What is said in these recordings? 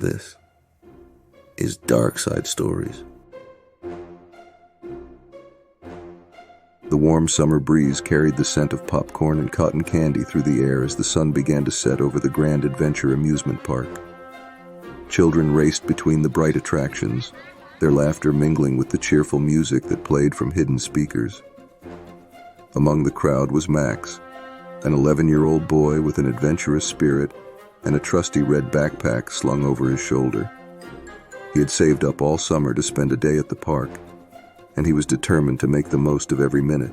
This is Darkside Stories. The warm summer breeze carried the scent of popcorn and cotton candy through the air as the sun began to set over the Grand Adventure amusement park. Children raced between the bright attractions, their laughter mingling with the cheerful music that played from hidden speakers. Among the crowd was Max, an 11-year-old boy with an adventurous spirit and a trusty red backpack slung over his shoulder. He had saved up all summer to spend a day at the park, and he was determined to make the most of every minute.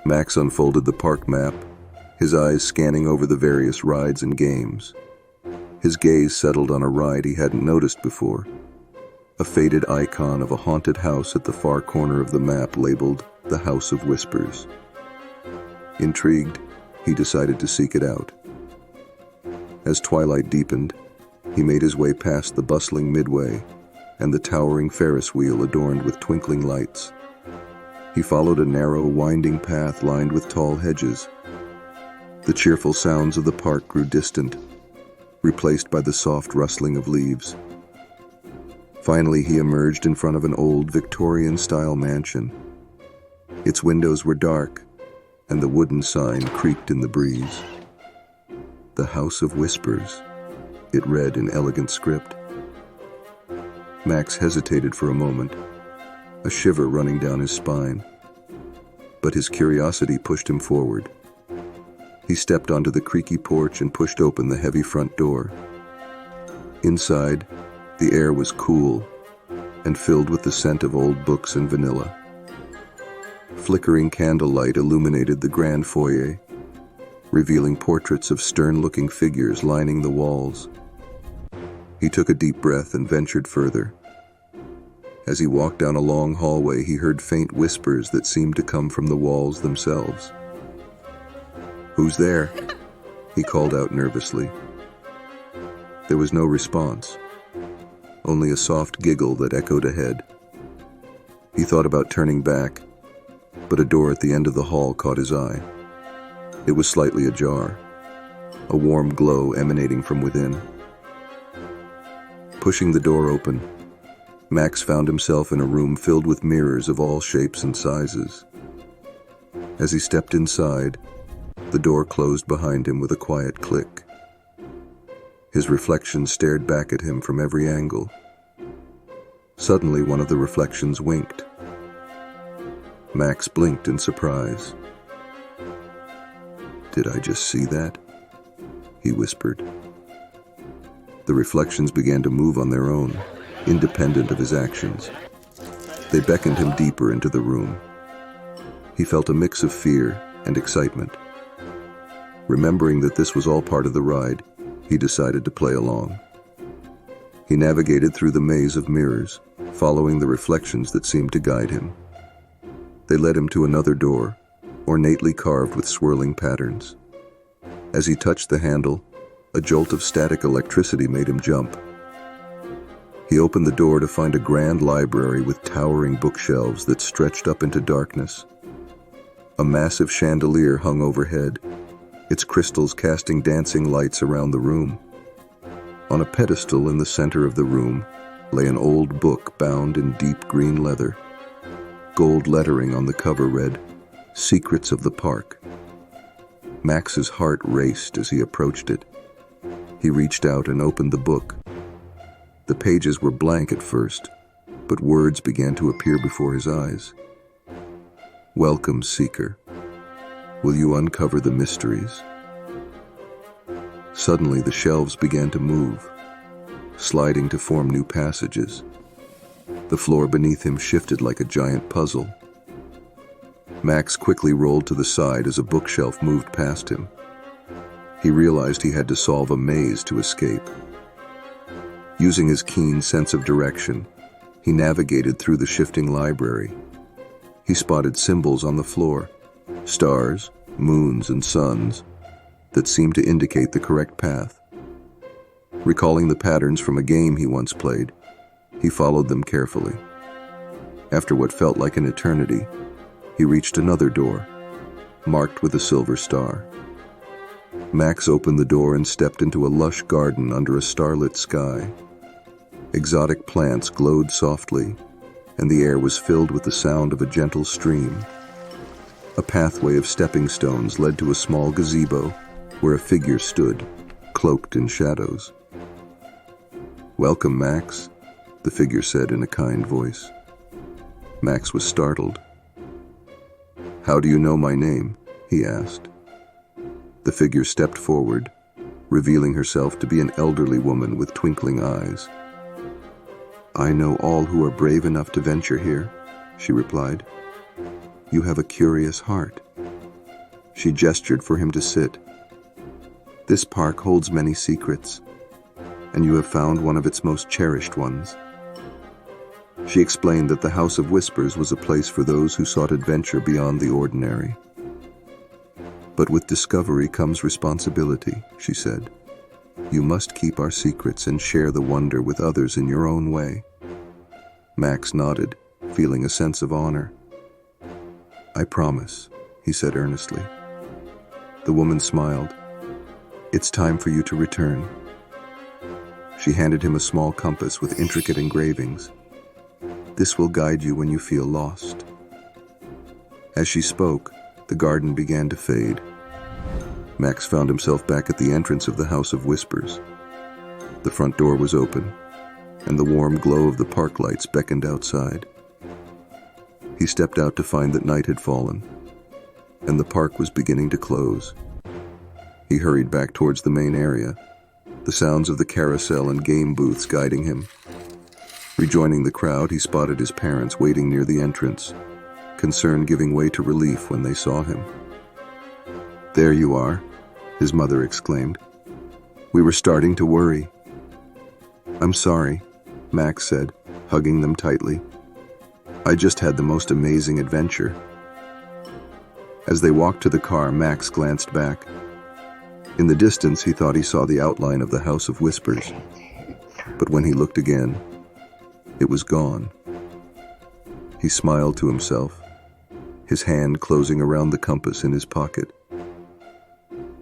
Max unfolded the park map, his eyes scanning over the various rides and games. His gaze settled on a ride he hadn't noticed before, a faded icon of a haunted house at the far corner of the map labeled the House of Whispers. Intrigued, he decided to seek it out. As twilight deepened, he made his way past the bustling midway and the towering Ferris wheel adorned with twinkling lights. He followed a narrow, winding path lined with tall hedges. The cheerful sounds of the park grew distant, replaced by the soft rustling of leaves. Finally, he emerged in front of an old Victorian-style mansion. Its windows were dark, and the wooden sign creaked in the breeze. "The House of Whispers," it read in elegant script. Max hesitated for a moment, a shiver running down his spine. But his curiosity pushed him forward. He stepped onto the creaky porch and pushed open the heavy front door. Inside, the air was cool and filled with the scent of old books and vanilla. Flickering candlelight illuminated the grand foyer, revealing portraits of stern-looking figures lining the walls. He took a deep breath and ventured further. As he walked down a long hallway, he heard faint whispers that seemed to come from the walls themselves. "Who's there?" he called out nervously. There was no response, only a soft giggle that echoed ahead. He thought about turning back, but a door at the end of the hall caught his eye. It was slightly ajar, a warm glow emanating from within. Pushing the door open, Max found himself in a room filled with mirrors of all shapes and sizes. As he stepped inside, the door closed behind him with a quiet click. His reflection stared back at him from every angle. Suddenly, one of the reflections winked. Max blinked in surprise. "Did I just see that?" he whispered. The reflections began to move on their own, independent of his actions. They beckoned him deeper into the room. He felt a mix of fear and excitement. Remembering that this was all part of the ride, he decided to play along. He navigated through the maze of mirrors, following the reflections that seemed to guide him. They led him to another door, ornately carved with swirling patterns. As he touched the handle, a jolt of static electricity made him jump. He opened the door to find a grand library with towering bookshelves that stretched up into darkness. A massive chandelier hung overhead, its crystals casting dancing lights around the room. On a pedestal in the center of the room lay an old book bound in deep green leather. Gold lettering on the cover read, "Secrets of the Park." Max's heart raced as he approached it. He reached out and opened the book. The pages were blank at first, but words began to appear before his eyes. "Welcome, Seeker. Will you uncover the mysteries?" Suddenly, the shelves began to move, sliding to form new passages. The floor beneath him shifted like a giant puzzle. Max quickly rolled to the side as a bookshelf moved past him. He realized he had to solve a maze to escape. Using his keen sense of direction, he navigated through the shifting library. He spotted symbols on the floor, stars, moons, and suns, that seemed to indicate the correct path. Recalling the patterns from a game he once played, he followed them carefully. After what felt like an eternity, he reached another door, marked with a silver star. Max opened the door and stepped into a lush garden under a starlit sky. Exotic plants glowed softly, and the air was filled with the sound of a gentle stream. A pathway of stepping stones led to a small gazebo where a figure stood, cloaked in shadows. "Welcome, Max," the figure said in a kind voice. Max was startled. "How do you know my name?" he asked. The figure stepped forward, revealing herself to be an elderly woman with twinkling eyes. "I know all who are brave enough to venture here," she replied. "You have a curious heart." She gestured for him to sit. "This park holds many secrets, and you have found one of its most cherished ones." She explained that the House of Whispers was a place for those who sought adventure beyond the ordinary. "But with discovery comes responsibility," she said. "You must keep our secrets and share the wonder with others in your own way." Max nodded, feeling a sense of honor. "I promise," he said earnestly. The woman smiled. "It's time for you to return." She handed him a small compass with intricate engravings. "This will guide you when you feel lost." As she spoke, the garden began to fade. Max found himself back at the entrance of the House of Whispers. The front door was open, and the warm glow of the park lights beckoned outside. He stepped out to find that night had fallen, and the park was beginning to close. He hurried back towards the main area, the sounds of the carousel and game booths guiding him. Rejoining the crowd, he spotted his parents waiting near the entrance, concern giving way to relief when they saw him. "There you are," his mother exclaimed. "We were starting to worry." "I'm sorry," Max said, hugging them tightly. "I just had the most amazing adventure." As they walked to the car, Max glanced back. In the distance, he thought he saw the outline of the House of Whispers. But when he looked again, it was gone. He smiled to himself, his hand closing around the compass in his pocket.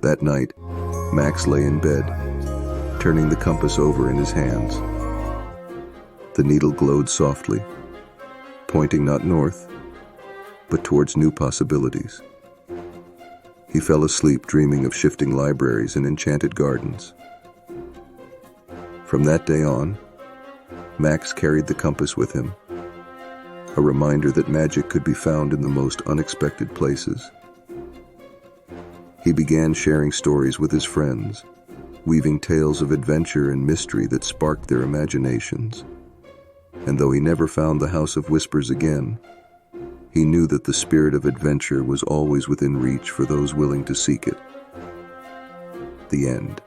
That night, Max lay in bed, turning the compass over in his hands. The needle glowed softly, pointing not north, but towards new possibilities. He fell asleep dreaming of shifting libraries and enchanted gardens. From that day on, Max carried the compass with him, a reminder that magic could be found in the most unexpected places. He began sharing stories with his friends, weaving tales of adventure and mystery that sparked their imaginations. And though he never found the House of Whispers again, he knew that the spirit of adventure was always within reach for those willing to seek it. The end.